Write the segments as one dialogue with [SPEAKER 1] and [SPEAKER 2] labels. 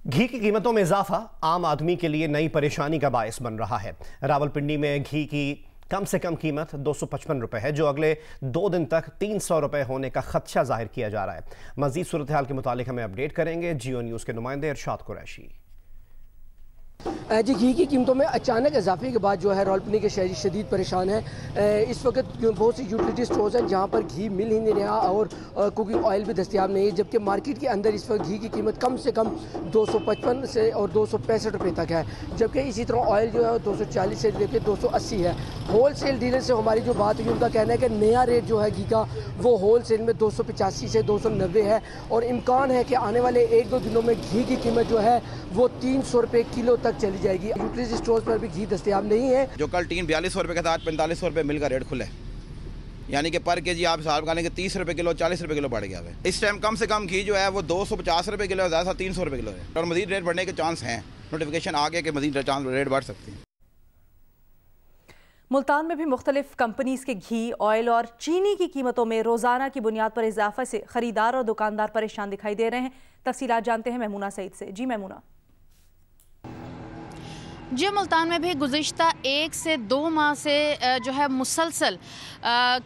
[SPEAKER 1] घी की कीमतों में इजाफा आम आदमी के लिए नई परेशानी का बायस बन रहा है। रावलपिंडी में घी की कम से कम कीमत 255 रुपए है, जो अगले 2 दिन तक 300 रुपए होने का खदशा जाहिर किया जा रहा है। मजीद सूरत हाल के मुतालिक हमें अपडेट करेंगे जियो न्यूज़ के नुमाइंदे इरशाद कुरैशी।
[SPEAKER 2] जी, घी की कीमतों में अचानक इजाफे के बाद जो है रावलपिंडी के शहरी शदीद परेशान है। इस वक्त बहुत सी यूटिलिटी स्टोर्स हैं जहां पर घी मिल ही नहीं रहा और कुकिंग ऑयल भी दस्तियाब नहीं है, जबकि मार्केट के अंदर इस वक्त घी की कीमत कम से कम 255 से और 265 रुपये तक है, जबकि इसी तरह ऑयल जो है 240 से लेकर 280 है। होल सेल डीलर से हमारी जो बात हुई, उनका कहना है कि नया रेट जो है घी का वो होल सेल में 285 से 290 है और इम्कान है कि आने वाले 1-2 दिनों में घी की कीमत जो है वो 300 रुपये किलो तक चली जाएगी। यूटिलिटी स्टोर्स पर भी घी दस्तयाब नहीं है।
[SPEAKER 3] जो कल टीन 4200 रुपये के साथ 4500 रुपये मिल का रेट खुले, यानी कि पर केजी आप हिसाब लगाने के 30 रुपये किलो 40 रुपये किलो बढ़ गया है। इस टाइम कम से कम घी जो है वो 250 रुपये किलो है, ज़्यादा 300 रुपये किलो है और मजीद रेट बढ़ने के चांस हैं। नोटिफिकेशन आ गया कि मजीद रेट बढ़ सकती है।
[SPEAKER 4] मुल्तान में भी मुख्तलिफ कंपनीज के घी, ऑयल और चीनी की कीमतों में रोजाना की बुनियाद पर इजाफे से खरीदार और दुकानदार परेशान दिखाई दे रहे हैं। तफसीलात जानते हैं मैमूना सईद से। जी मैमूना।
[SPEAKER 5] जी, मुल्तान में भी गुज़िश्ता 1 से 2 माह से जो है मुसलसल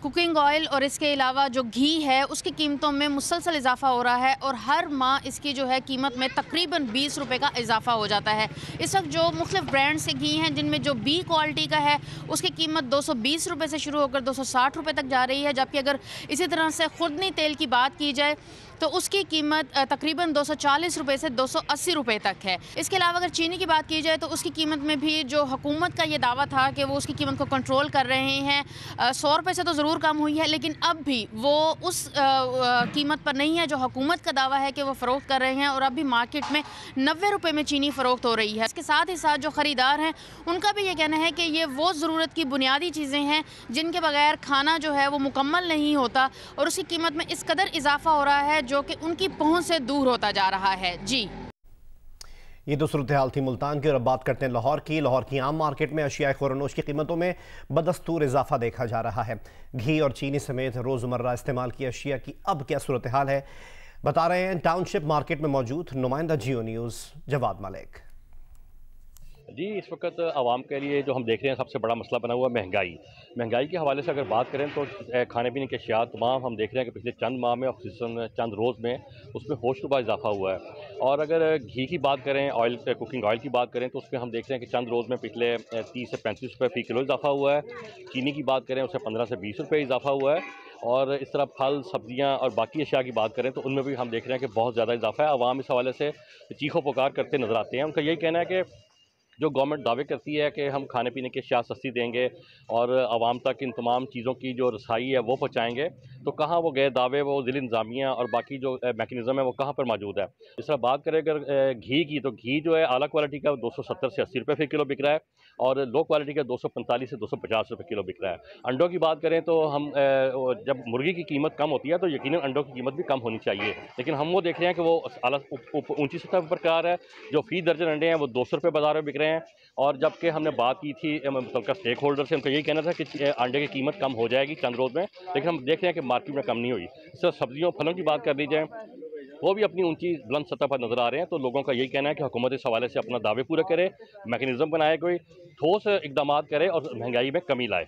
[SPEAKER 5] कुकिंग ऑयल और इसके अलावा जो घी है उसकी कीमतों में मुसलसल इजाफा हो रहा है और हर माह इसकी जो है कीमत में तकरीबन 20 रुपये का इजाफा हो जाता है। इस वक्त जो मुख्तलिफ ब्रांड्स के घी हैं, जिनमें जो बी क्वालिटी का है उसकी कीमत 220 रुपये से शुरू होकर 260 रुपये तक जा रही है, जबकि अगर इसी तरह से खुर्दनी तेल की बात की जाए तो उसकी कीमत तकरीबन 240 रुपये से 280 रुपये तक है। इसके अलावा अगर चीनी की बात की जाए तो उसकी कीमत में भी जो हुकूमत का ये दावा था कि वो उसकी कीमत को कंट्रोल कर रहे हैं, 100 रुपये से तो ज़रूर कम हुई है, लेकिन अब भी वो उस कीमत पर नहीं है जो हुकूमत का दावा है कि वो फ़रोख्त कर रहे हैं और अब भी मार्केट में 90 रुपये में चीनी फ़रोख्त हो रही है। इसके साथ ही साथ जो ख़रीदार हैं उनका भी ये कहना है कि ये वो ज़रूरत की बुनियादी चीज़ें हैं जिनके बगैर खाना जो है वो मुकम्मल नहीं होता और उसकी कीमत में इस कदर इजाफा हो रहा है जो कि उनकी पहुंच से दूर होता जा रहा है। जी,
[SPEAKER 1] ये तो सूरत हाल थी मुल्तान की। और अब बात करते हैं लाहौर की। लाहौर की आम मार्केट में अशिया खुरनोश की कीमतों में बदस्तूर इजाफा देखा जा रहा है। घी और चीनी समेत रोज़मर्रा इस्तेमाल की अशिया की अब क्या सूरत हाल है, बता रहे हैं टाउनशिप मार्केट में मौजूद नुमाइंदा जियो न्यूज़ जवाद मलिक।
[SPEAKER 6] जी, इस वक्त आवाम के लिए जो हम देख रहे हैं सबसे बड़ा मसला बना हुआ है महंगाई के हवाले से अगर बात करें तो खाने पीने के अशिया तमाम हम देख रहे हैं कि पिछले चंद माह में और चंद रोज़ में उसमें होशरुबा इजाफा हुआ है। और अगर घी की बात करें, ऑयल कुकिंग ऑयल की बात करें तो उसमें हम देख रहे हैं कि चंद रोज़ में पिछले 30 से 35 रुपये फ़ी किलो इजाफा हुआ है। चीनी की बात करें उससे 15 से 20 रुपये इजाफा हुआ है। और इस तरह फल सब्जियां और बाकी अशिया की बात करें तो उनमें भी हम देख रहे हैं कि बहुत ज़्यादा इजाफा है। आवाम इस हवाले से चीखो पुकार करते नज़र आते हैं। उनका यही कहना है कि जो गवर्नमेंट दावे करती है कि हम खाने पीने की अशिया सस्ती देंगे और आवाम तक इन तमाम चीज़ों की जो रसाई है वो पहुँचाएँगे, तो कहाँ वो गए दावे, वो ज़िला इंतज़ामिया और बाकी जो मैकेनिज़्म है वो कहाँ पर मौजूद है। इस तरह बात करें अगर घी की, तो घी जो है आला क्वालिटी का 270 से 80 रुपये फ़ी किलो बिक रहा है और लो क्वालिटी का 245 से 250 रुपये किलो बिक रहा है। अंडों की बात करें तो हम जब मुर्गी की कीमत कम होती है तो यकीनन अंडों की कीमत भी कम होनी चाहिए, लेकिन हम वो देख रहे हैं कि वो ऊँची सतह पर प्रकार है। जो फ़ी दर्जन अंडे हैं वो 200 रुपये बाज़ार में बिक रहे हैं। और जबकि हमने बात की थी मुतल्लिका स्टेक होल्डर से, उनका यही कहना था कि अंडे की कीमत कम हो जाएगी चंद रोज़ में, लेकिन हम देख रहे हैं कि मार्केट में कम नहीं हुई। इस तरह सब्जियों फलों की बात कर ली जाए वो भी अपनी ऊंची बुलंद सतह पर नजर आ रहे हैं। तो लोगों का यही कहना है कि हुकूमत इस हवाले से अपना दावे पूरे करे, मैकेनिज़्म बनाए, कोई ठोस इकदाम करे और महंगाई में कमी लाए।